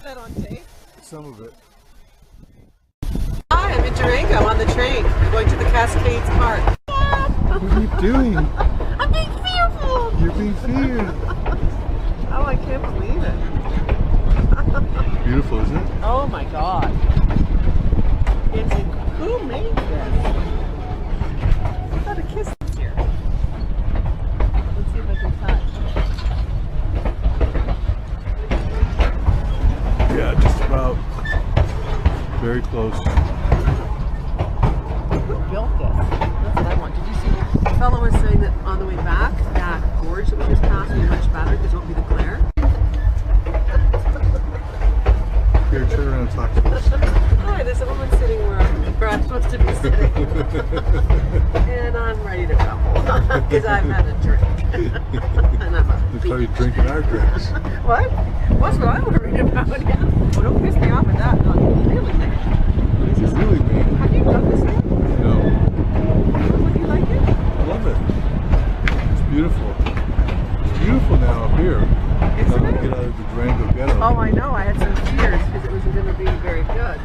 that on tape? Some of it. Hi, I'm in Durango on the train. I'm going to the Cascades Park. What are you doing? I'm being fearful! You're being feared. Oh, I can't believe it. Beautiful, isn't it? Oh my god. It's like, who made this? I got a kiss here. Let's see if I can touch. Yeah, just about. Very close. Who built this? That's what I want. Did you see? The fellow was saying that on the way back, that gorge that we just passed will be much better because it won't be the glare. Here, turn around and talk to us. Hi, there's a woman sitting where I'm supposed to be sitting. And I'm ready to go. Because I've had a drink. And I'm a They're probably drinking our drinks. What? What's what I'm worried about? Yeah. Well, don't piss me off with that. No, really. This is really mean. Have you done this yet? No. Would you like it? I love it. It's beautiful. It's beautiful now up here. Now that we get out of the Durango ghetto. Oh, I know. I had some fears because it wasn't going to be very good.